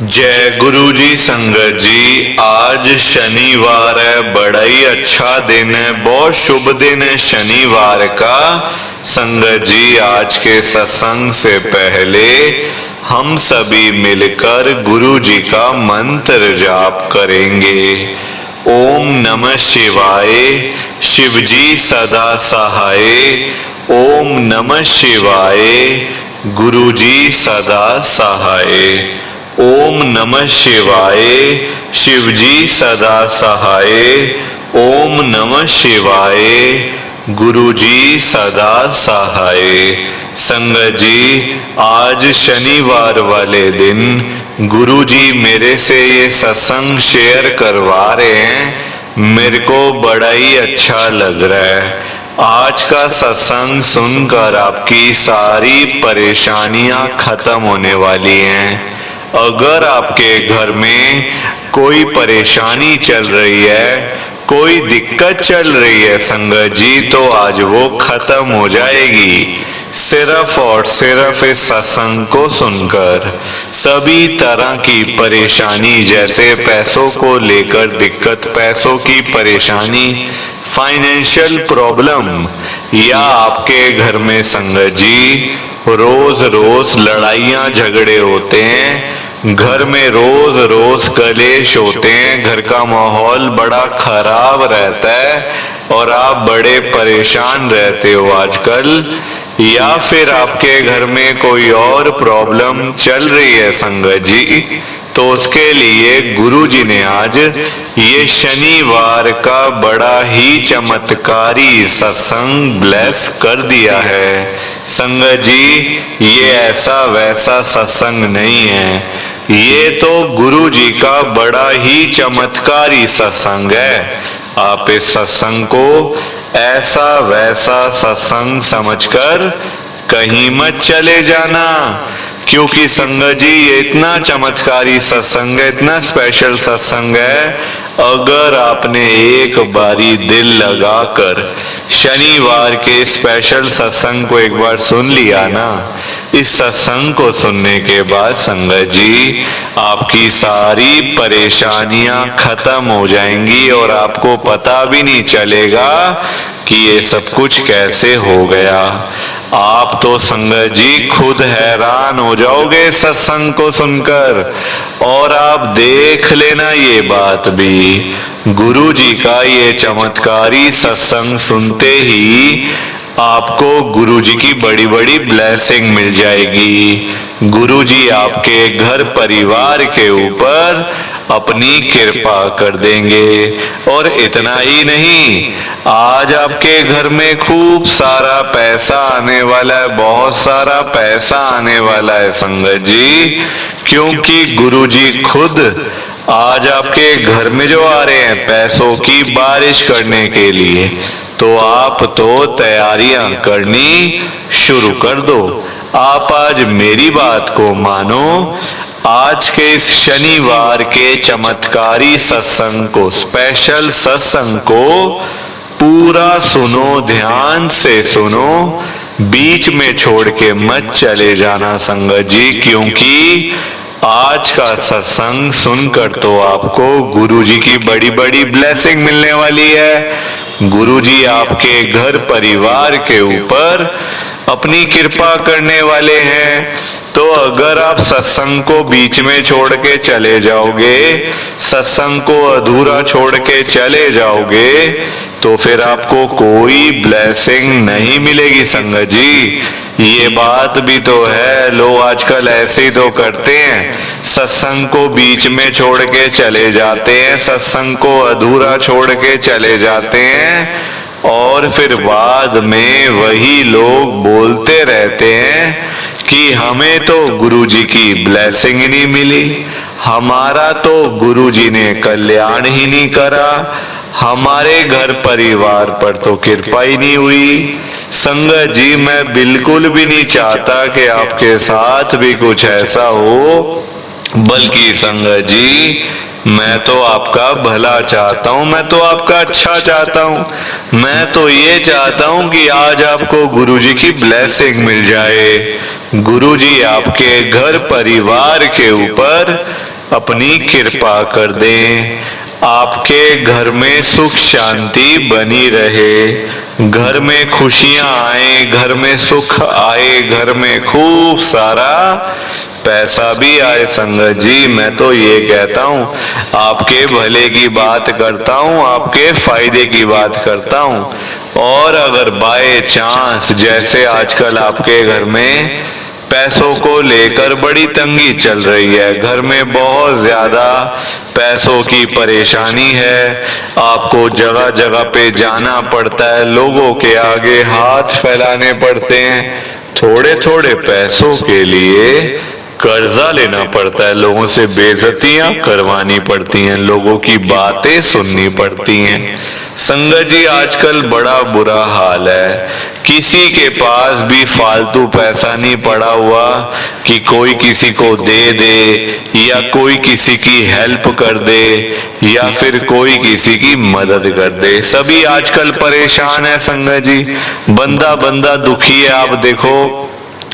जय गुरु जी। संगत जी, आज शनिवार है, बड़ा ही अच्छा दिन है, बहुत शुभ दिन है शनिवार का। संगत जी, आज के सत्संग से पहले हम सभी मिलकर गुरु जी का मंत्र जाप करेंगे। ओम नमः शिवाय, शिव जी सदा सहाय। ओम नमः शिवाय, गुरु जी सदा सहाय। ओम नमः शिवाय, शिव जी सदा सहाय। ओम नमः शिवाय, गुरु जी सदा सहाय। संगत जी, आज शनिवार वाले दिन गुरु जी मेरे से ये सत्संग शेयर करवा रहे हैं। मेरे को बड़ा ही अच्छा लग रहा है। आज का सत्संग सुनकर आपकी सारी परेशानियां खत्म होने वाली हैं। अगर आपके घर में कोई परेशानी चल रही है, कोई दिक्कत चल रही है संगत जी, तो आज वो खत्म हो जाएगी सिर्फ और सिर्फ इस सत्संग को सुनकर। सभी तरह की परेशानी, जैसे पैसों को लेकर दिक्कत, पैसों की परेशानी, फाइनेंशियल प्रॉब्लम, या आपके घर में संगत जी रोज रोज लड़ाइयाँ झगड़े होते हैं, घर में रोज रोज कलेश होते हैं, घर का माहौल बड़ा खराब रहता है और आप बड़े परेशान रहते हो आजकल, या फिर आपके घर में कोई और प्रॉब्लम चल रही है संगत जी, तो उसके लिए गुरु जी ने आज ये शनिवार का बड़ा ही चमत्कारी सत्संग ब्लेस कर दिया है। संगत जी, ये ऐसा वैसा सत्संग नहीं है, ये तो गुरु जी का बड़ा ही चमत्कारी सत्संग है। आप इस सत्संग को ऐसा वैसा सत्संग समझकर कहीं मत चले जाना, क्योंकि संगत जी ये इतना चमत्कारी सत्संग है, इतना स्पेशल सत्संग है। अगर आपने एक बारी दिल लगाकर शनिवार के स्पेशल सत्संग को एक बार सुन लिया ना, इस सत्संग को सुनने के बाद संगत जी आपकी सारी परेशानियां खत्म हो जाएंगी और आपको पता भी नहीं चलेगा कि ये सब कुछ कैसे हो गया। आप तो संगत जी खुद हैरान हो जाओगे सत्संग को सुनकर। और आप देख लेना ये बात भी, गुरु जी का ये चमत्कारी सत्संग सुनते ही आपको गुरु जी की बड़ी बड़ी ब्लेसिंग मिल जाएगी। गुरु जी आपके घर परिवार के ऊपर अपनी कृपा कर देंगे। और इतना ही नहीं, आज आपके घर में खूब सारा पैसा आने वाला है, बहुत सारा पैसा आने वाला है संगत जी, क्योंकि गुरु जी खुद आज आपके घर में जो आ रहे हैं पैसों की बारिश करने के लिए। तो आप तो तैयारियां करनी शुरू कर दो। आप आज मेरी बात को मानो, आज के इस शनिवार के चमत्कारी सत्संग को, स्पेशल सत्संग को पूरा सुनो, ध्यान से सुनो, बीच में छोड़ के मत चले जाना संगत जी, क्योंकि आज का सत्संग सुनकर तो आपको गुरु जी की बड़ी बड़ी ब्लेसिंग मिलने वाली है। गुरु जी आपके घर परिवार के ऊपर अपनी कृपा करने वाले हैं। तो अगर आप सत्संग को बीच में छोड़ के चले जाओगे, सत्संग को अधूरा छोड़ के चले जाओगे, तो फिर आपको कोई ब्लेसिंग नहीं मिलेगी संगत जी। ये बात भी तो है, लोग आजकल ऐसे ही तो करते हैं, सत्संग को बीच में छोड़ के चले जाते हैं, सत्संग को अधूरा छोड़ के चले जाते हैं, और फिर बाद में वही लोग बोलते रहते हैं कि हमें तो गुरु जी की ब्लेसिंग ही नहीं मिली, हमारा तो गुरु जी ने कल्याण ही नहीं करा, हमारे घर परिवार पर तो कृपा ही नहीं हुई। संगत जी, मैं बिल्कुल भी नहीं चाहता कि आपके साथ भी कुछ ऐसा हो, बल्कि संगत जी मैं तो आपका भला चाहता हूँ, मैं तो आपका अच्छा चाहता हूँ। मैं तो ये चाहता हूँ कि आज आपको गुरु जी की ब्लेसिंग मिल जाए, गुरु जी आपके घर परिवार के ऊपर अपनी कृपा कर दें, आपके घर में सुख शांति बनी रहे, घर में खुशियां आए, घर में सुख आए, घर में खूब सारा पैसा भी आए। संगत जी मैं तो ये कहता हूँ, आपके भले की बात करता हूँ, आपके फायदे की बात करता हूँ। और अगर बाय चांस जैसे आजकल आपके घर में पैसों को लेकर बड़ी तंगी चल रही है, घर में बहुत ज्यादा पैसों की परेशानी है, आपको जगह जगह पे जाना पड़ता है, लोगों के आगे हाथ फैलाने पड़ते हैं, थोड़े थोड़े पैसों के लिए कर्जा लेना पड़ता है, लोगों से बेइज्जतियां करवानी पड़ती हैं, लोगों की बातें सुननी पड़ती हैं। संगत जी आजकल बड़ा बुरा हाल है, किसी के पास भी फालतू पैसा नहीं पड़ा हुआ कि कोई किसी को दे दे या कोई किसी की हेल्प कर दे या फिर कोई किसी की मदद कर दे। सभी आजकल परेशान है संगत जी, बंदा बंदा दुखी है। आप देखो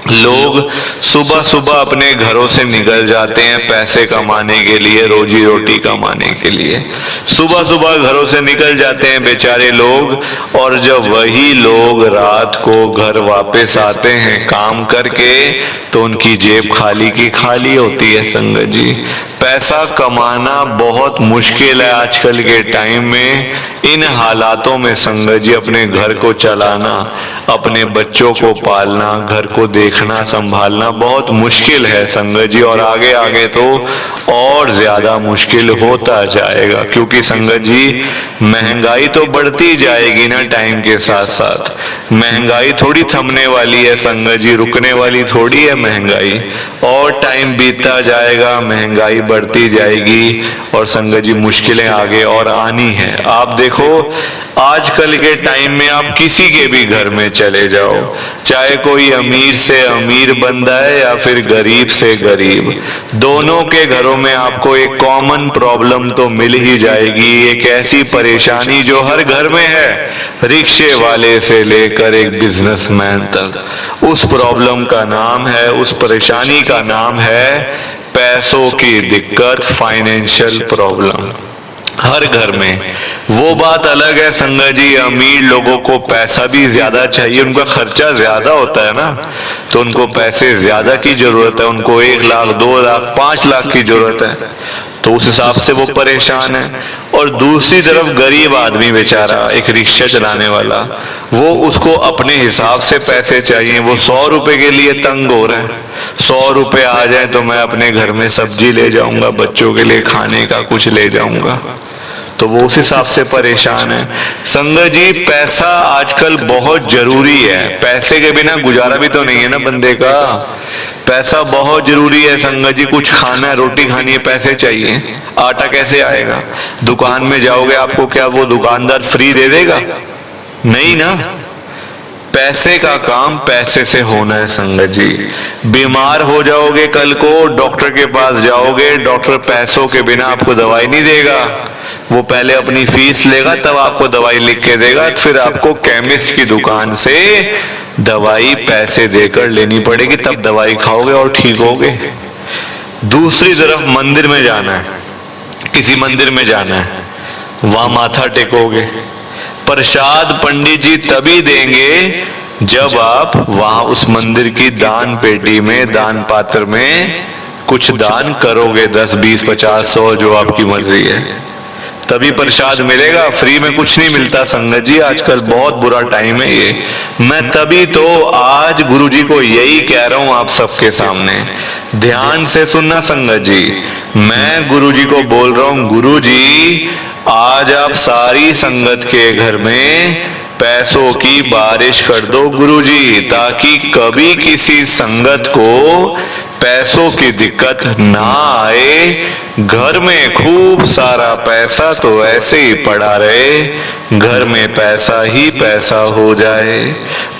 लोग सुबह सुबह अपने घरों से निकल जाते हैं पैसे कमाने के लिए, रोजी रोटी कमाने के लिए, सुबह सुबह घरों से निकल जाते हैं बेचारे लोग, और जब वही लोग रात को घर वापस आते हैं काम करके तो उनकी जेब खाली की खाली होती है। संगत जी पैसा कमाना बहुत मुश्किल है आजकल के टाइम में। इन हालातों में संगत जी अपने घर को चलाना, अपने बच्चों को पालना, घर को देखना संभालना बहुत मुश्किल है संगत जी, और आगे आगे तो और ज्यादा मुश्किल होता जाएगा, क्योंकि संगत जी महंगाई तो बढ़ती जाएगी ना टाइम के साथ साथ। महंगाई थोड़ी थमने वाली है संगत जी, रुकने वाली थोड़ी है महंगाई, और टाइम बीतता जाएगा, महंगाई बढ़ती जाएगी और संगत जी मुश्किलें आगे और आनी है। आप देखो आजकल के टाइम में आप किसी के भी घर में चले जाओ, चाहे कोई अमीर से अमीर बंदा है या फिर गरीब से गरीब, दोनों के घरों में आपको एक कॉमन प्रॉब्लम तो मिल ही जाएगी, एक ऐसी परेशानी जो हर घर में है, रिक्शे वाले से लेकर एक बिजनेसमैन तक। उस प्रॉब्लम का नाम है, उस परेशानी का नाम है पैसों की दिक्कत, फाइनेंशियल प्रॉब्लम। हर घर में वो बात अलग है संगत जी, अमीर लोगों को पैसा भी ज्यादा चाहिए, उनका खर्चा ज्यादा होता है ना, तो उनको पैसे ज्यादा की जरूरत है, उनको 1 लाख 2 लाख 5 लाख की जरूरत है, तो उस हिसाब से वो परेशान है। और दूसरी तरफ गरीब आदमी बेचारा, एक रिक्शा चलाने वाला, वो उसको अपने हिसाब से पैसे चाहिए, वो 100 रुपए के लिए तंग हो रहा है। 100 रुपए आ जाए तो मैं अपने घर में सब्जी ले जाऊंगा, बच्चों के लिए खाने का कुछ ले जाऊंगा, तो वो उस हिसाब से परेशान है। संगत जी पैसा आजकल बहुत जरूरी है, पैसे के बिना गुजारा भी तो नहीं है ना बंदे का, पैसा बहुत जरूरी है संगत जी। कुछ खाना है, रोटी खानी है, पैसे चाहिए, आटा कैसे आएगा? दुकान में जाओगे आपको क्या वो दुकानदार फ्री दे देगा? नहीं ना, पैसे का काम पैसे से होना है संगत जी। बीमार हो जाओगे कल को, डॉक्टर के पास जाओगे, डॉक्टर पैसों के बिना आपको दवाई नहीं देगा, वो पहले अपनी फीस लेगा तब आपको दवाई लिख के देगा, फिर आपको केमिस्ट की दुकान से दवाई पैसे देकर लेनी पड़ेगी, तब दवाई खाओगे और ठीक होगे। दूसरी तरफ मंदिर में जाना है, किसी मंदिर में जाना है, वहां माथा टेकोगे, प्रसाद पंडित जी तभी देंगे जब आप वहां उस मंदिर की दान पेटी में, दान पात्र में कुछ दान करोगे, 10 20 50 100 जो आपकी मर्जी है, तभी प्रसाद मिलेगा। फ्री में कुछ नहीं मिलता संगत जी, आजकल बहुत बुरा टाइम है ये। मैं तभी तो आज गुरुजी को यही कह रहा हूं आप सबके सामने, ध्यान से सुनना संगत जी। मैं गुरुजी को बोल रहा हूं, गुरुजी आज आप सारी संगत के घर में पैसों की बारिश कर दो गुरुजी, ताकि कभी किसी संगत को पैसों की दिक्कत ना आए, घर में खूब सारा पैसा तो ऐसे ही पड़ा रहे, घर में पैसा ही पैसा हो जाए।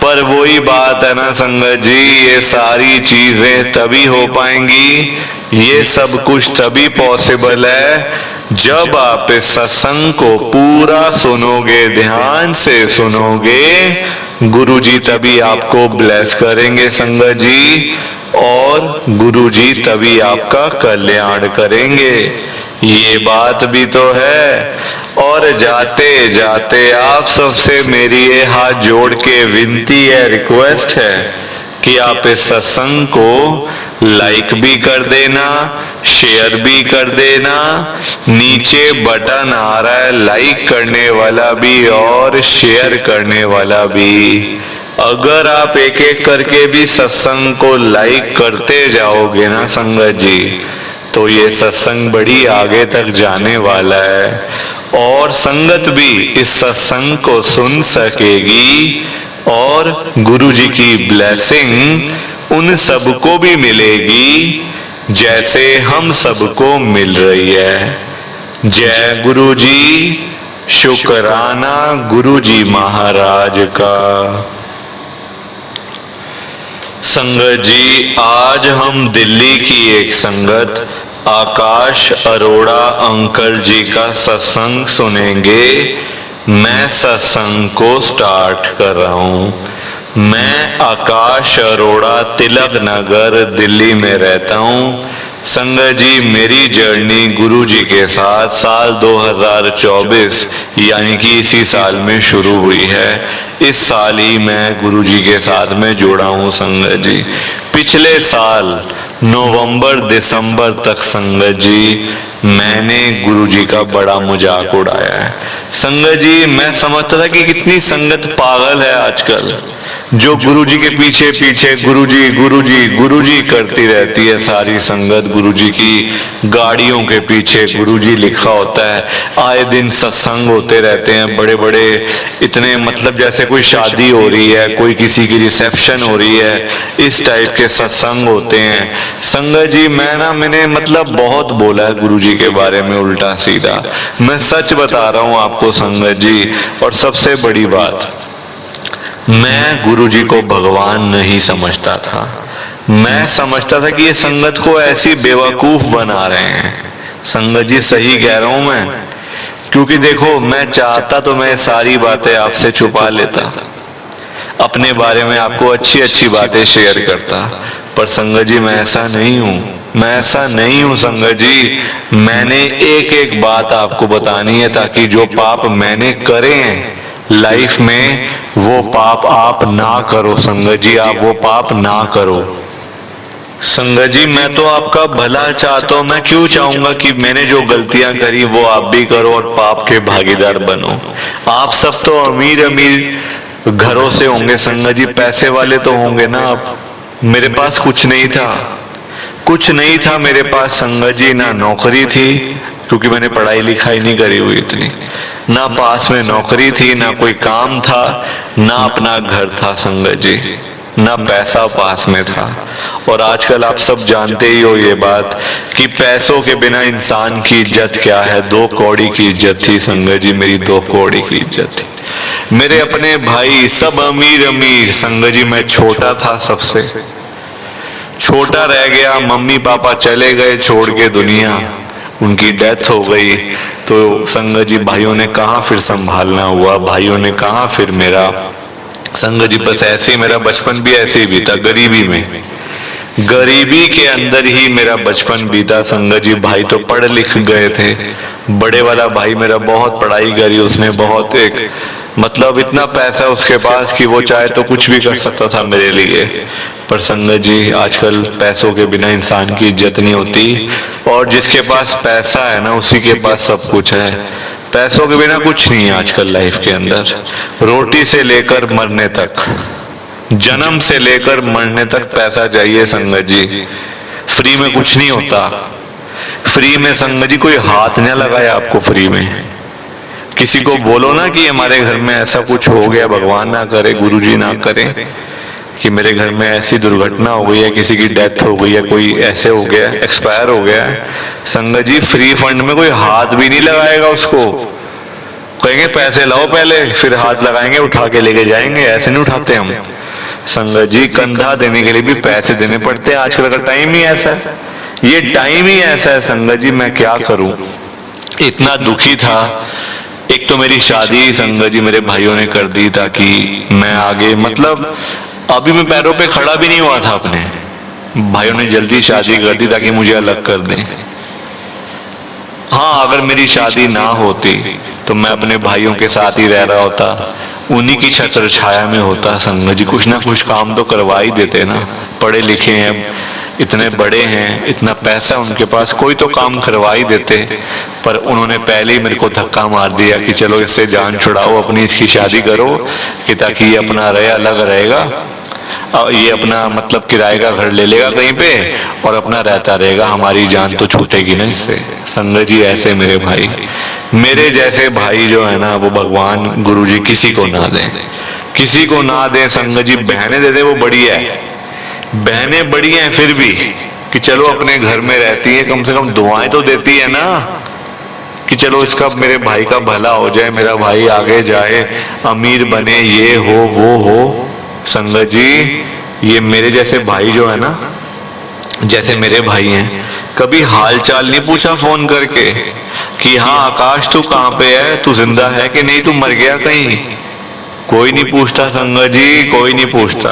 पर वही बात है ना संगत जी, ये सारी चीजें तभी हो पाएंगी, ये सब कुछ तभी पॉसिबल है जब आप इस सत्संग को पूरा सुनोगे, ध्यान से सुनोगे, गुरुजी तभी आपको ब्लेस करेंगे संगत जी, और गुरुजी तभी आपका कल्याण करेंगे। ये बात भी तो है। और जाते जाते आप सबसे मेरी ये हाथ जोड़ के विनती है, रिक्वेस्ट है कि आप इस सत्संग को लाइक भी कर देना, शेयर भी कर देना। नीचे बटन आ रहा है लाइक करने वाला भी और शेयर करने वाला भी। अगर आप एक एक करके भी सत्संग को लाइक करते जाओगे ना संगत जी, तो ये सत्संग बड़ी आगे तक जाने वाला है, और संगत भी इस सत्संग को सुन सकेगी, और गुरु जी की ब्लेसिंग उन सबको भी मिलेगी जैसे हम सबको मिल रही है। जय गुरु जी, शुक्राना गुरु जी महाराज का। संगत जी, आज हम दिल्ली की एक संगत आकाश अरोड़ा अंकल जी का सत्संग सुनेंगे। मैं सत्संग को स्टार्ट कर रहा हूँ। मैं आकाश अरोड़ा, तिलक नगर, दिल्ली में रहता हूँ। संगत जी, मेरी जर्नी गुरु जी के साथ साल 2024 यानी कि इसी साल में शुरू हुई है। इस साल ही मैं गुरु जी के साथ में जुड़ा हूँ संगत जी। पिछले साल नवंबर दिसंबर तक संगत जी मैंने गुरु जी का बड़ा मजाक उड़ाया है। संगत जी, मैं समझता था कि कितनी संगत पागल है आजकल, जो गुरु जी के पीछे पीछे गुरु जी गुरु जी गुरु जी करती रहती है। सारी संगत गुरु जी की गाड़ियों के पीछे गुरु जी लिखा होता है। आए दिन सत्संग होते रहते हैं बड़े बड़े, इतने मतलब जैसे कोई शादी हो रही है, कोई किसी की रिसेप्शन हो रही है, इस टाइप के सत्संग होते हैं। संगत जी, मैंने मतलब बहुत बोला है गुरु जी के बारे में उल्टा सीधा। मैं सच बता रहा हूँ आपको संगत जी। और सबसे बड़ी बात, मैं गुरु जी को भगवान नहीं समझता था। मैं समझता था कि ये संगत को ऐसी बेवकूफ बना रहे हैं। संगत जी, सही कह रहा हूं मैं, क्योंकि देखो, मैं चाहता तो मैं सारी बातें आपसे छुपा लेता, अपने बारे में आपको अच्छी अच्छी बातें शेयर करता, पर संगत जी मैं ऐसा नहीं हूं। मैं ऐसा नहीं हूं संगत जी। मैंने एक एक बात आपको बतानी है, ताकि जो पाप मैंने करे हैं लाइफ में, वो पाप आप ना करो संगत जी। आप वो पाप ना करो संगत जी। मैं तो आपका भला चाहता हूं। मैं क्यों चाहूंगा कि मैंने जो गलतियां करी वो आप भी करो और पाप के भागीदार बनो। आप सब तो अमीर अमीर घरों से होंगे संगत जी, पैसे वाले तो होंगे ना आप। मेरे पास कुछ नहीं था, कुछ नहीं था मेरे पास संगत जी। ना नौकरी थी, क्योंकि मैंने पढ़ाई लिखाई नहीं करी हुई इतनी, ना पास में नौकरी थी, ना कोई काम था, ना अपना घर था संगत जी, ना पैसा पास में था। और आजकल आप सब जानते ही हो ये बात कि पैसों के बिना इंसान की इज्जत क्या है। 2 कौड़ी की इज्जत थी संगत जी, मेरी 2 कौड़ी की इज्जत थी। मेरे अपने भाई सब अमीर अमीर संगत जी। मैं छोटा था, सबसे छोटा रह गया। मम्मी पापा चले गए छोड़ के दुनिया, उनकी डेथ हो गई। तो संगत जी, भाइयों ने कहाँ फिर संभालना हुआ, भाइयों ने कहाँ फिर मेरा संगत जी। बस ऐसे ही मेरा बचपन भी ऐसे ही बीता, गरीबी में, गरीबी के अंदर ही मेरा बचपन बीता संगत जी। भाई तो पढ़ लिख गए थे। बड़े वाला भाई मेरा बहुत पढ़ाई करी उसने, बहुत एक मतलब इतना पैसा उसके पास कि वो चाहे तो कुछ भी कर सकता था मेरे लिए। पर संगत जी, आजकल पैसों के बिना इंसान की इज्जत नहीं होती, और जिसके पास पैसा है ना उसी के पास सब कुछ है। पैसों के बिना कुछ नहीं है आजकल लाइफ के अंदर। रोटी से लेकर मरने तक, जन्म से लेकर मरने तक पैसा चाहिए संगत जी। फ्री में कुछ नहीं होता। फ्री में संगत जी कोई हाथ न लगाए आपको। फ्री में किसी को बोलो ना कि हमारे घर में ऐसा कुछ हो गया, भगवान ना करे, गुरुजी ना करे, कि मेरे घर में ऐसी दुर्घटना हो गई है, किसी की डेथ हो गई है, कोई ऐसे हो गया, एक्सपायर हो गया है, संगत जी फ्री फंड में कोई हाथ भी नहीं लगाएगा उसको। कहेंगे पैसे लाओ पहले, फिर हाथ लगाएंगे, उठा के लेके जाएंगे। ऐसे नहीं उठाते हम संगत जी। कंधा देने के लिए भी पैसे देने पड़ते हैं। आजकल का टाइम ही ऐसा है, ये टाइम ही ऐसा है संगत जी। मैं क्या करूं, इतना दुखी था। एक तो मेरी शादी संगत जी मेरे भाइयों ने कर दी ताकि मैं आगे मतलब अभी मैं पैरों पे खड़ा भी नहीं हुआ था अपने, भाइयों ने जल्दी शादी कर दी ताकि मुझे अलग कर दें। हाँ, अगर मेरी शादी ना होती तो मैं अपने भाइयों के साथ ही रह रहा होता, उन्हीं की छत्र छाया में होता। संगत जी कुछ ना कुछ काम तो करवा ही देते ना, पढ़े लिखे हैं, इतने बड़े हैं, इतना पैसा उनके पास, कोई तो काम करवा ही देते। पर उन्होंने पहले ही मेरे को धक्का मार दिया कि चलो इससे जान छुड़ाओ, अपनी इसकी शादी करो कि ताकि ये अपना रहे, अलग रहेगा, ये अपना मतलब किराए का घर ले लेगा कहीं पे और अपना रहता रहेगा, हमारी जान तो छूटेगी ना इससे। संगत जी ऐसे मेरे भाई, मेरे जैसे भाई जो है ना वो भगवान गुरुजी किसी को ना दें, किसी को ना दें। संगत जी बहनें दे दे वो बढ़िया है, बहनें बड़ी हैं फिर भी कि चलो अपने घर में रहती है, कम से कम दुआएं तो देती है ना कि चलो इसका मेरे भाई का भला हो जाए, मेरा भाई आगे जाए, अमीर बने, ये हो वो हो। संगत जी ये मेरे जैसे भाई जो है ना, जैसे मेरे भाई हैं, कभी हाल चाल नहीं पूछा फोन करके कि हाँ आकाश तू कहाँ पे है, तू जिंदा है कि नहीं, तू मर गया कहीं, कोई नहीं पूछता संगत जी, कोई नहीं पूछता।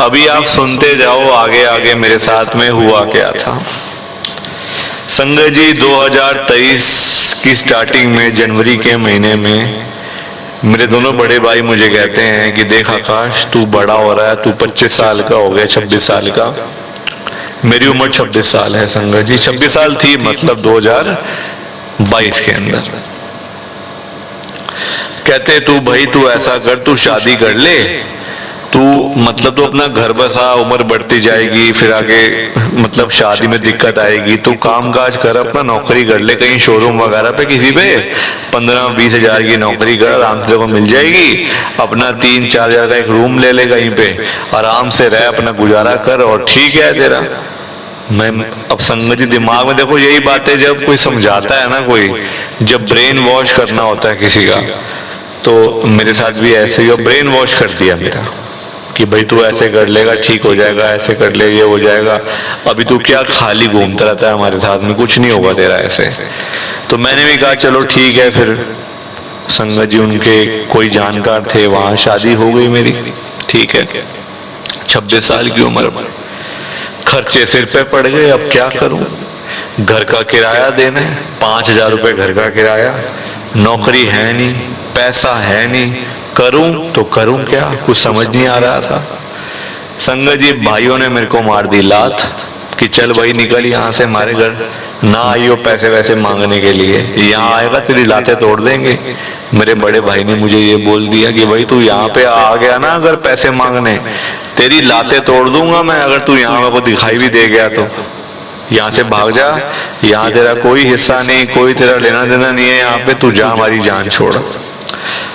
अभी आप सुनते जाओ आगे आगे मेरे साथ में हुआ क्या था। संगत जी 2023 की स्टार्टिंग में जनवरी के महीने में मेरे दोनों बड़े भाई मुझे कहते हैं कि देख आकाश तू बड़ा हो रहा है, तू 25 साल का हो गया, 26 साल का, मेरी उम्र 26 साल है संगत जी, 26 साल थी मतलब 2022 के अंदर। कहते तू भाई तू ऐसा कर, तू शादी कर ले, तू मतलब तू अपना घर बसा, उम्र बढ़ती जाएगी, फिर आगे मतलब शादी में दिक्कत आएगी, तू काम काज कर, अपना नौकरी कर ले कहीं शोरूम वगैरह पे किसी पे, 15-20 हजार की नौकरी कर, आराम से को मिल जाएगी, अपना 3-4 हजार का एक रूम ले ले कहीं पे, आराम से रह, अपना गुजारा कर और ठीक है तेरा। मैं अब संगत जी दिमाग में देखो यही बातें जब कोई समझाता है ना, कोई जब ब्रेन वॉश करना होता है किसी का, तो मेरे साथ भी ऐसे ही ब्रेन वॉश कर दिया मेरा कि भाई तू ऐसे कर लेगा ठीक हो जाएगा, ऐसे कर ले ये हो जाएगा, अभी तू क्या खाली घूमता रहता है हमारे साथ में, कुछ नहीं होगा तेरा ऐसे। तो मैंने भी कहा चलो ठीक है, फिर संगत जी उनके कोई जानकार थे, वहां शादी हो गई मेरी, ठीक है, 26 साल की उम्र, खर्चे सिर पे पड़ गए, अब क्या करूं, घर का किराया देना है, 5,000 रुपये घर का किराया, नौकरी है नहीं, पैसा है नहीं, करूं तो करूं क्या, कुछ समझ नहीं आ रहा था। संगत जी भाइयों ने मेरे को मार दी लात कि चल भाई निकल यहाँ से, हमारे घर ना आइयो पैसे वैसे मांगने के लिए, यहाँ आएगा तेरी लातें तोड़ देंगे। मेरे बड़े भाई ने मुझे ये बोल दिया कि भाई तू यहाँ पे आ गया ना अगर पैसे मांगने, तेरी लातें तोड़ दूंगा मैं, अगर तू यहाँ मेरे को दिखाई भी दे गया तो यहाँ से भाग जा, यहाँ तेरा कोई हिस्सा नहीं, कोई तेरा लेना देना नहीं है यहाँ पे, तू जा, हमारी जान छोड़।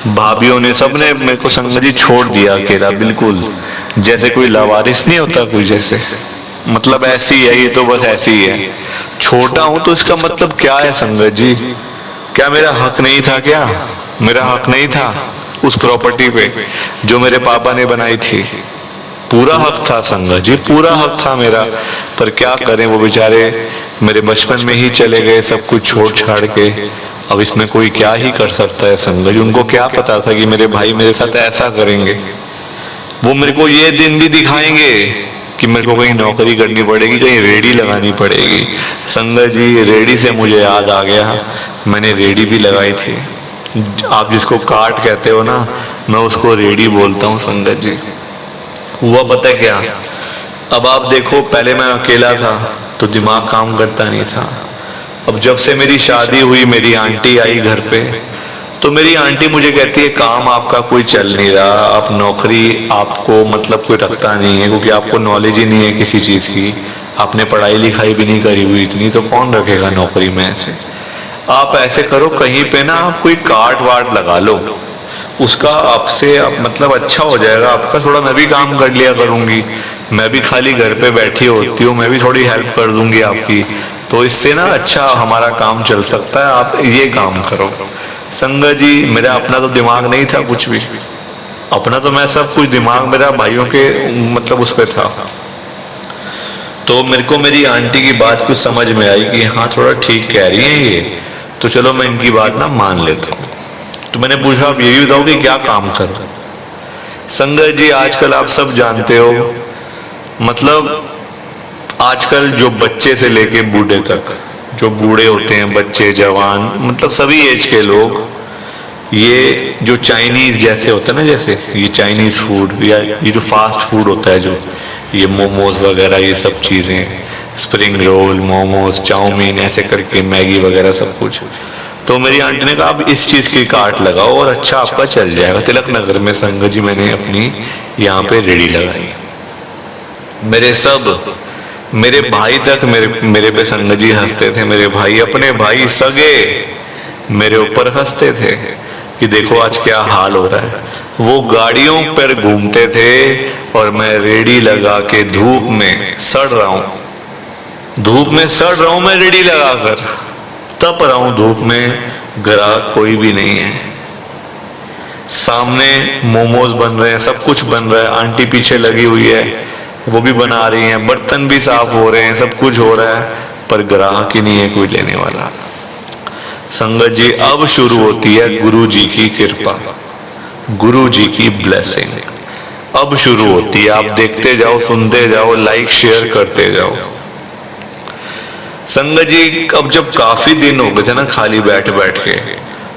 भाभीियों ने सबने मेरे को संगत जी छोड़ दिया अकेला, बिल्कुल जैसे कोई लावारिस नहीं होता कोई, जैसे मतलब ऐसी है ये तो बस ऐसी ही है। छोटा हूं तो इसका मतलब क्या है संगत जी, क्या मेरा हक नहीं था, क्या मेरा हक नहीं था उस प्रॉपर्टी पे जो मेरे पापा ने बनाई थी, पूरा हक था संगत जी, पूरा हक था मेरा, पर क्या करें वो बेचारे मेरे बचपन में ही चले गए सब कुछ छोड़ छाड़ के। अब इसमें कोई क्या ही कर सकता है संगत जी, उनको क्या पता था कि मेरे भाई मेरे साथ ऐसा करेंगे, वो मेरे को ये दिन भी दिखाएंगे कि मेरे को कहीं नौकरी करनी पड़ेगी, कहीं रेडी लगानी पड़ेगी। संगत जी रेडी से मुझे याद आ गया, मैंने रेडी भी लगाई थी, आप जिसको काट कहते हो ना, मैं उसको रेडी बोलता हूँ संगत जी। हुआ पता क्या, अब आप देखो पहले मैं अकेला था तो दिमाग काम करता नहीं था, अब जब से मेरी शादी हुई मेरी आंटी आई घर पे, तो मेरी आंटी मुझे कहती है काम आपका कोई चल नहीं रहा, आप नौकरी आपको मतलब कोई रखता नहीं है क्योंकि आपको नॉलेज ही नहीं है किसी चीज़ की, आपने पढ़ाई लिखाई भी नहीं करी हुई इतनी, तो कौन रखेगा नौकरी में ऐसे, आप ऐसे करो कहीं पे ना आप कोई कार्ड वार्ड लगा लो, उसका आपसे आप मतलब अच्छा हो जाएगा आपका, थोड़ा मैं भी काम कर लिया करूंगी, मैं भी खाली घर पे बैठी होती हूँ, मैं भी थोड़ी हेल्प कर दूंगी आपकी, तो इससे ना अच्छा हमारा काम चल सकता है, आप ये काम करो। संगत जी मेरा अपना तो दिमाग नहीं था कुछ भी, अपना तो मैं सब कुछ दिमाग मेरा भाइयों के मतलब उस पे था। तो मेरे को मेरी आंटी की बात कुछ समझ में आई कि हाँ थोड़ा ठीक कह रही है ये, तो चलो मैं इनकी बात ना मान लेता हूँ। तो मैंने पूछा आप ये भी बताओ कि क्या काम करो। संगत जी आजकल आप सब जानते हो, मतलब आजकल जो बच्चे से लेके बूढ़े तक, जो बूढ़े होते हैं, बच्चे, जवान, मतलब सभी एज के लोग, ये जो चाइनीज जैसे होता है ना, जैसे ये चाइनीज फूड या ये जो फास्ट फूड होता है, जो ये मोमोज वगैरह, ये सब चीजें, स्प्रिंग रोल, मोमोज, चाउमीन, ऐसे करके मैगी वगैरह सब कुछ। तो मेरी आंटी ने कहा आप इस चीज की कार्ट लगाओ और अच्छा आपका चल जाएगा। तिलक नगर में संगत जी मैंने अपनी यहाँ पे रेडी लगाई। मेरे भाई तक मेरे पे संगत जी हंसते थे। मेरे भाई, अपने भाई सगे, मेरे ऊपर हंसते थे कि देखो आज क्या हाल हो रहा है। वो गाड़ियों पर घूमते थे और मैं रेडी लगा के धूप में सड़ रहा हूं, धूप में सड़ रहा हूं, मैं रेडी लगाकर तप रहा हूं धूप में, ग्राहक कोई भी नहीं है। सामने मोमोज बन रहे हैं, सब कुछ बन रहा है, आंटी पीछे लगी हुई है, वो भी बना रही हैं, बर्तन भी साफ हो रहे हैं, सब कुछ हो रहा है, पर ग्राहक ही नहीं है कोई लेने वाला। संगत जी अब शुरू होती है गुरु जी की कृपा, गुरु जी की ब्लेसिंग अब शुरू होती है। आप देखते जाओ, सुनते जाओ, लाइक शेयर करते जाओ। संगत जी अब जब काफी दिन हो गए थे ना खाली बैठ बैठ के,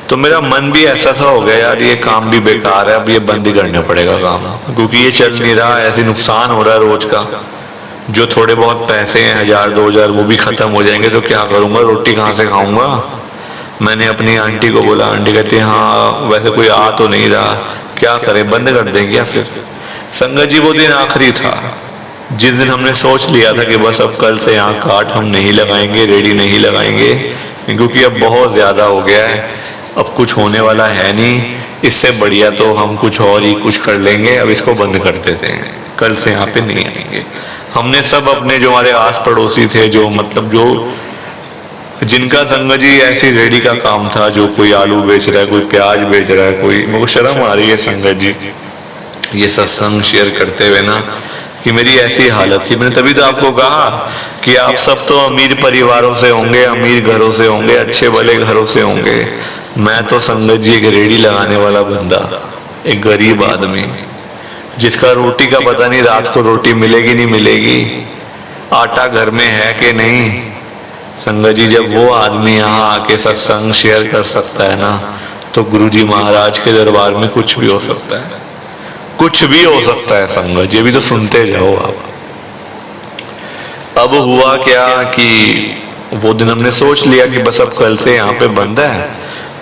तो मेरा मन भी ऐसा सा हो गया यार ये काम भी बेकार है, अब ये बंद ही करना पड़ेगा काम, क्योंकि ये चल नहीं रहा, ऐसे नुकसान हो रहा है रोज का। जो थोड़े बहुत पैसे हैं 1000 2000 वो भी खत्म हो जाएंगे तो क्या करूंगा, रोटी कहाँ से खाऊंगा। मैंने अपनी आंटी को बोला, आंटी कहती है हाँ वैसे कोई आ तो नहीं रहा, क्या करें, बंद कर दें क्या फिर। संगत जी वो दिन आखिरी था जिस दिन हमने सोच लिया था कि बस अब कल से यहाँ काट हम नहीं लगाएंगे, रेडी नहीं लगाएंगे, क्योंकि अब बहुत ज्यादा हो गया है, अब कुछ होने वाला है नहीं, इससे बढ़िया तो हम कुछ और ही कुछ कर लेंगे, अब इसको बंद कर देते हैं, कल से यहाँ पे नहीं आएंगे। हमने सब अपने जो हमारे आस पड़ोसी थे, जो मतलब जो जिनका संगत जी ऐसी रेडी का काम था, जो कोई आलू बेच रहा है, कोई प्याज बेच रहा है, कोई, मेरे को शर्म आ रही है संगत जी ये सत्संग शेयर करते हुए ना, कि मेरी ऐसी हालत थी। मैंने तभी तो आपको कहा कि आप सब तो अमीर परिवारों से होंगे, अमीर घरों से होंगे, अच्छे भले घरों से होंगे, मैं तो संगत जी एक रेडी लगाने वाला बंदा, एक गरीब आदमी जिसका रोटी का पता नहीं रात को रोटी मिलेगी नहीं मिलेगी, आटा घर में है कि नहीं। संगत जी जब वो आदमी यहाँ आके सत्संग शेयर कर सकता है ना, तो गुरुजी महाराज के दरबार में कुछ भी हो सकता है, कुछ भी हो सकता है। संगत ये भी तो सुनते जाओ आप। अब हुआ क्या कि वो दिन हमने सोच लिया कि बस अब कल से यहाँ पे बंद है,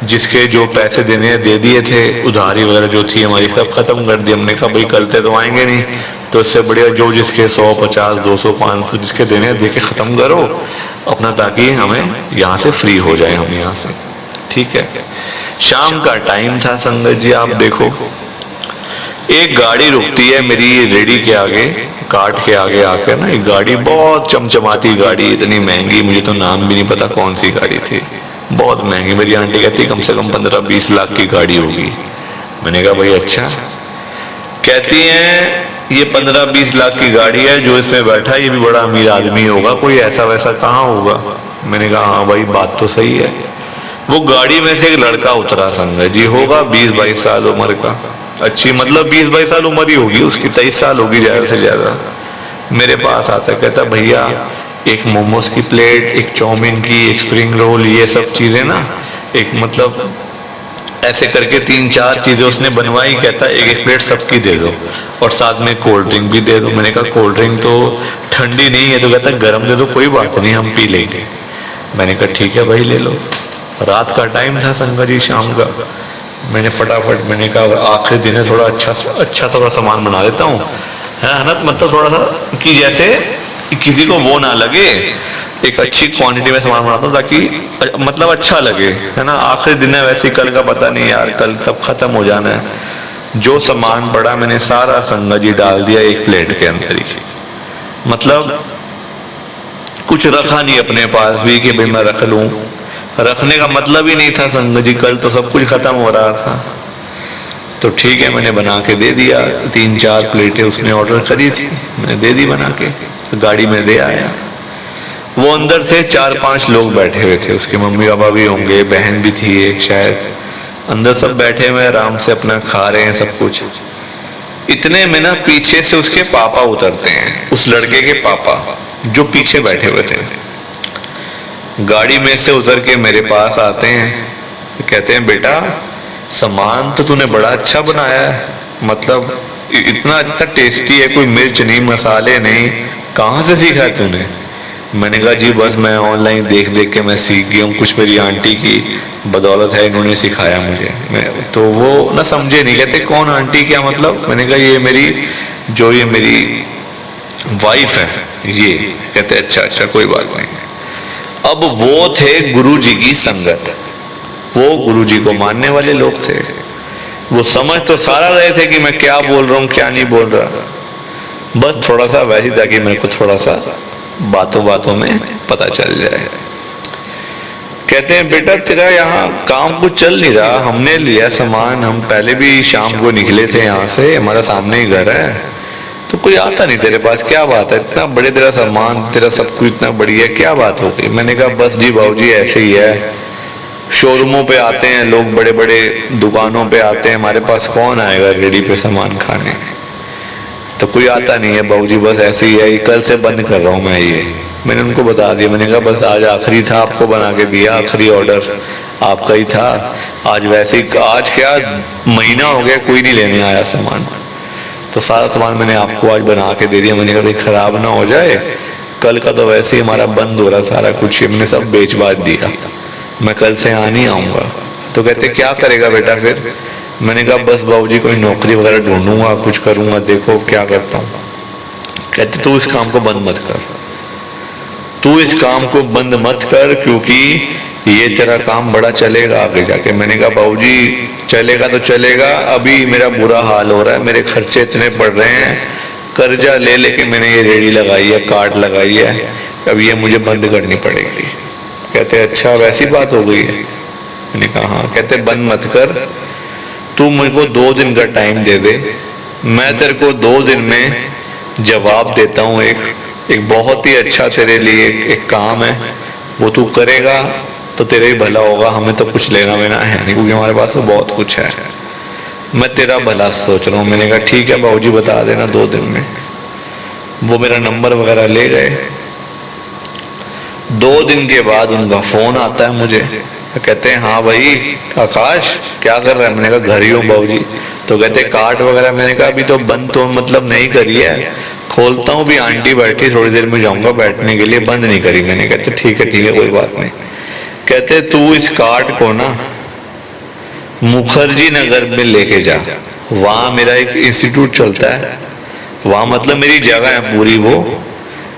जिसके जो पैसे देने दे दिए थे, उधारी वगैरह जो थी हमारी सब खत्म कर दी। हमने कहा भाई कल तो आएंगे नहीं, तो इससे बढ़िया जो जिसके 100 50 200 500 जिसके देने दे के खत्म करो अपना, ताकि हमें यहाँ से फ्री हो जाए, हम यहाँ से। ठीक है, शाम का टाइम था संगत जी, आप देखो एक गाड़ी रुकती है मेरी रेडी के आगे, काट के आगे आकर ना, एक गाड़ी बहुत चमचमाती गाड़ी, इतनी महंगी, मुझे तो नाम भी नहीं पता कौन सी गाड़ी थी, बहुत महंगी। मेरी आंटी कहती कम से कम 15-20 लाख की गाड़ी होगी। मैंने कहा भाई अच्छा। कहती हैं ये 15-20 लाख की गाड़ी है, जो इसमें बैठा है ये भी बड़ा अमीर आदमी होगा, कोई ऐसा वैसा कहाँ होगा। मैंने कहा हाँ भाई बात तो सही है। वो गाड़ी में से एक लड़का उतरा संगत जी, होगा 20-22 साल उम्र का, अच्छी मतलब 20-22 साल उम्र ही होगी उसकी, 23 साल होगी ज्यादा से ज्यादा। मेरे पास आता कहता भैया एक मोमोज की प्लेट, एक चाउमीन की, एक स्प्रिंग रोल, ये सब चीजें ना, एक मतलब ऐसे करके 3-4 चीजें उसने बनवाई। कहता एक एक प्लेट सबकी दे दो और साथ में कोल्ड ड्रिंक भी दे दो। मैंने कहा कोल्ड ड्रिंक तो ठंडी नहीं है, तो कहता गर्म दे दो, कोई बात नहीं हम पी लेंगे। मैंने कहा ठीक है भाई ले लो। रात का टाइम था संगत जी, शाम का। मैंने फटाफट, मैंने कहा आखिरी दिन है, थोड़ा अच्छा सा सामान बना देता हूँ, है ना, मतलब थोड़ा सा कि जैसे किसी को वो ना लगे, एक अच्छी क्वांटिटी में सामान बनाता हूँ ताकि मतलब अच्छा लगे, है ना। आखिरी दिन है वैसे, कल का पता नहीं यार, कल सब खत्म हो जाना है। जो सामान पड़ा मैंने सारा संगत जी डाल दिया एक प्लेट के अंदर ही, मतलब कुछ रखा नहीं अपने पास भी कि भाई मैं रख लूं, रखने का मतलब ही नहीं था संगत जी, कल तो सब कुछ खत्म हो रहा था। तो ठीक है मैंने बना के दे दिया, 3-4 प्लेटें उसने ऑर्डर करी थी, मैंने दे दी बना के, तो गाड़ी में दे आया। वो अंदर से 4-5 लोग बैठे हुए थे, उसके मम्मी पापा भी होंगे, बहन भी थी एक शायद, अंदर सब बैठे हुए आराम से अपना खा रहे हैं सब कुछ। इतने में ना पीछे से उसके पापा उतरते हैं, उस लड़के के पापा जो पीछे बैठे हुए थे। गाड़ी में से उतर के मेरे पास आते हैं, कहते हैं बेटा सामान तो तूने बड़ा अच्छा बनाया है, मतलब इतना इतना टेस्टी है, कोई मिर्च नहीं मसाले नहीं, कहाँ से सीखा है तूने? मैंने कहा जी बस मैं ऑनलाइन देख देख के मैं सीख गया हूँ, कुछ मेरी आंटी की बदौलत है, इन्होंने सिखाया मुझे। मैं तो वो ना समझे नहीं, कहते कौन आंटी क्या मतलब? मैंने कहा ये मेरी वाइफ है ये। कहते अच्छा अच्छा कोई बात नहीं। अब वो थे गुरु जी की संगत, वो गुरु जी को मानने वाले लोग थे। वो समझ तो सारा रहे थे कि मैं क्या बोल रहा हूँ क्या नहीं बोल रहा, बस थोड़ा सा वैसे ताकि मेरे को थोड़ा सा बातों बातों में पता चल जाए। कहते हैं बेटा तेरा यहाँ काम कुछ चल नहीं रहा, हमने लिया सामान, हम पहले भी शाम को निकले थे यहाँ से, हमारा सामने ही घर है, तो कोई आता नहीं तेरे पास, क्या बात है? इतना बड़े तेरा सामान, तेरा सब कुछ इतना बढ़िया, क्या बात हो गई? मैंने कहा बस जी बाबूजी ऐसे ही है, शोरूमों पे आते हैं लोग, बड़े बड़े दुकानों पे आते हैं, हमारे पास कौन आएगा रेडी पे सामान खाने, तो कोई आता नहीं है बाबूजी, बस ऐसे ही है, कल से बंद कर रहा हूँ मैं ये। मैंने उनको बता दिया, मैंने कहा बस आज आखिरी था, आपको बना के दिया, आखिरी ऑर्डर आपका ही था, आज वैसे ही, आज क्या महीना हो गया कोई नहीं लेने आया सामान, तो सारा सामान मैंने आपको आज बना के दे दिया। मैंने कहा खराब ना हो जाए, कल का तो वैसे ही हमारा बंद हो रहा सारा कुछ, हमने सब बेच बाच दिया, मैं कल से यहाँ नहीं आऊँगा। तो कहते क्या करेगा बेटा फिर? मैंने कहा बस बाबूजी कोई नौकरी वगैरह ढूंढूंगा, कुछ करूंगा, देखो क्या करता हूँ। कहते तू इस काम को बंद मत कर, तू इस काम को बंद मत कर, क्योंकि ये तेरा काम बड़ा चलेगा आगे जाके। मैंने कहा बाबूजी चलेगा तो चलेगा, अभी मेरा बुरा हाल हो रहा है, मेरे खर्चे इतने पड़ रहे हैं, कर्जा ले लेके मैंने ये रेडी लगाई है, कार्ड लगाई है, अब ये मुझे बंद करनी पड़ेगी। कहते अच्छा वैसी बात हो गई है? मैंने कहा हाँ। कहते बंद मत कर, तू मुझे को 2 दिन का टाइम दे दे, मैं तेरे को 2 दिन में जवाब देता हूँ, एक बहुत ही अच्छा तेरे लिए एक काम है, वो तू करेगा तो तेरे ही भला होगा, हमें तो कुछ लेना देना है नहीं, क्योंकि हमारे पास तो बहुत कुछ है, मैं तेरा भला सोच रहा हूँ। मैंने कहा ठीक है बाबूजी बता देना 2 दिन में। वो मेरा नंबर वगैरह ले गए। 2 दिन के बाद उनका फोन आता है मुझे, कहते हैं हाँ भाई आकाश क्या कर रहा है? मैंने कहा घर ही हूँ बाबूजी। तो कहते कार्ड वगैरह, मैंने कहा अभी तो बंद तो मतलब नहीं करी है, खोलता हूँ, भी आंटी बैठी, थोड़ी देर में जाऊंगा बैठने के लिए, बंद नहीं करी। मैंने कहते ठीक है कोई बात नहीं। कहते तू इस कार्ड को ना मुखर्जी नगर में लेके जा, वहां मेरा एक इंस्टीट्यूट चलता है, वहां मतलब मेरी जगह है पूरी, वो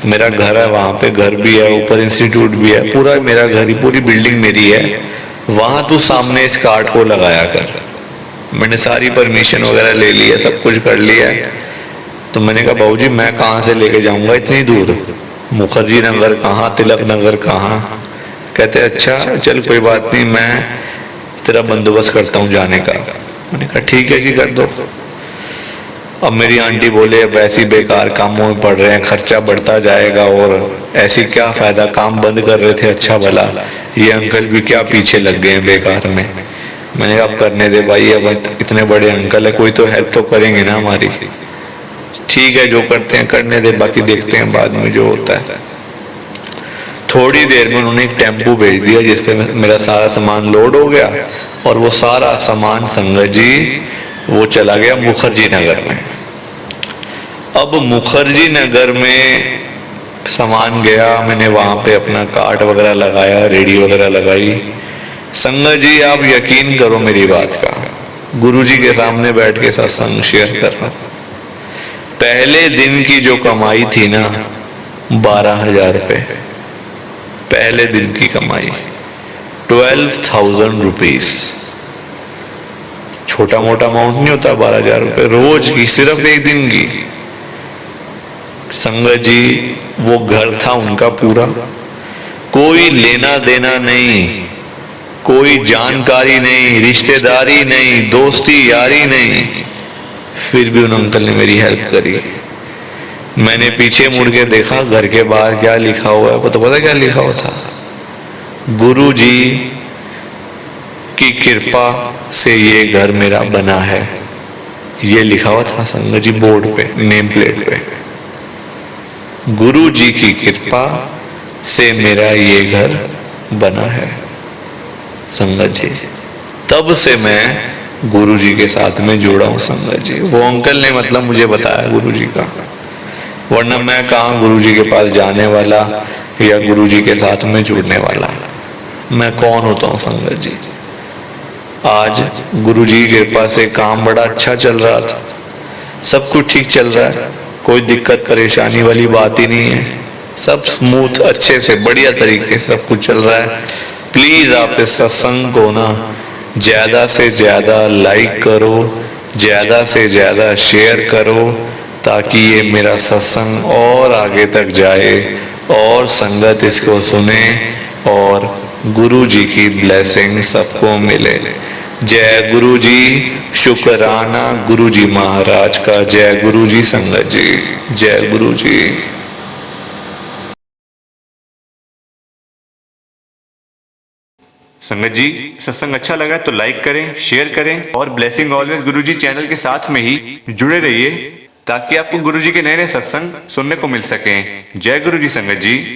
मेरा घर है, वहां पे घर भी है, ऊपर इंस्टीट्यूट भी है, पूरा मेरा घर ही, पूरी बिल्डिंग मेरी है, वहां तू सामने इस कार्ड को लगाया कर। मैंने सारी परमिशन वगैरह ले ली है, सब कुछ कर लिया है। तो मैंने कहा बाबूजी मैं कहाँ से लेके जाऊंगा इतनी दूर, मुखर्जी नगर कहाँ, तिलक नगर कहाँ? कहते अच्छा चल कोई बात नहीं, मैं तेरा बंदोबस्त करता हूँ जाने का। मैंने कहा ठीक है जी कर दो। अब मेरी आंटी बोले अब ऐसी बेकार कामों में पड़ रहे हैं, खर्चा बढ़ता जाएगा, और ऐसी क्या फायदा, काम बंद कर रहे थे अच्छा भला, ये अंकल भी क्या पीछे लग गए हैं बेकार में। मैंने कहा अब करने दे भाई, अब इतने बड़े अंकल है, कोई तो हेल्प तो करेंगे ना हमारी। ठीक है जो करते हैं करने दे, बाकी देखते हैं बाद में जो होता है। थोड़ी देर में उन्होंने एक टेम्पो भेज दिया जिसपे मेरा सारा सामान लोड हो गया, और वो सारा सामान संगत जी वो चला गया मुखर्जी नगर में। अब मुखर्जी नगर में सामान गया, मैंने वहां पे अपना कार्ड वगैरह लगाया, रेडी वगैरह लगाई। संगत जी आप यकीन करो मेरी बात का, गुरुजी के सामने बैठ के सत्संग शेयर कर रहा हूं। पहले दिन की जो कमाई थी ना 12,000 रुपए, पहले दिन की कमाई 12,000 रुपीज। छोटा मोटा अमाउंट नहीं होता 12,000 रुपए रोज की, सिर्फ एक दिन की। संगत जी वो घर था उनका पूरा, कोई लेना देना नहीं, कोई जानकारी नहीं, रिश्तेदारी नहीं, दोस्ती यारी नहीं, फिर भी उन अंकल ने मेरी हेल्प करी। मैंने पीछे मुड़ के देखा घर के बाहर क्या लिखा हुआ है, वो तो पता क्या लिखा हुआ था, गुरु जी की कृपा से ये घर मेरा बना है। ये लिखा हुआ था संगत जी बोर्ड पे, नेम प्लेट पे। गुरु जी की कृपा से मेरा ये घर बना है संगत जी। तब से मैं गुरु जी के साथ में जुड़ा हूँ संगत जी। वो अंकल ने मतलब मुझे बताया गुरु जी का, वरना मैं कहाँ गुरु जी के पास जाने वाला या गुरु जी के साथ में जुड़ने वाला। मैं कौन होता हूँ संगत जी। आज गुरु जी की कृपा से काम बड़ा अच्छा चल रहा था, सब कुछ ठीक चल रहा है, कोई दिक्कत परेशानी वाली बात ही नहीं है, सब स्मूथ अच्छे से बढ़िया तरीके से सब कुछ चल रहा है। प्लीज आप इस सत्संग को ना ज्यादा से ज्यादा लाइक करो, ज्यादा से ज्यादा शेयर करो, ताकि ये मेरा सत्संग और आगे तक जाए और संगत इसको सुने और गुरु जी की ब्लेसिंग सबको मिले। जय गुरु जी, शुक्राना गुरु जी महाराज का। जय गुरु जी संगत जी, जय गुरु जी। संगत जी सत्संग अच्छा लगा तो लाइक करें, शेयर करें और ब्लेसिंग ऑलवेज गुरुजी चैनल के साथ में ही जुड़े रहिए, ताकि आपको गुरुजी के नए नए सत्संग सुनने को मिल सकें। जय गुरु जी संगत जी।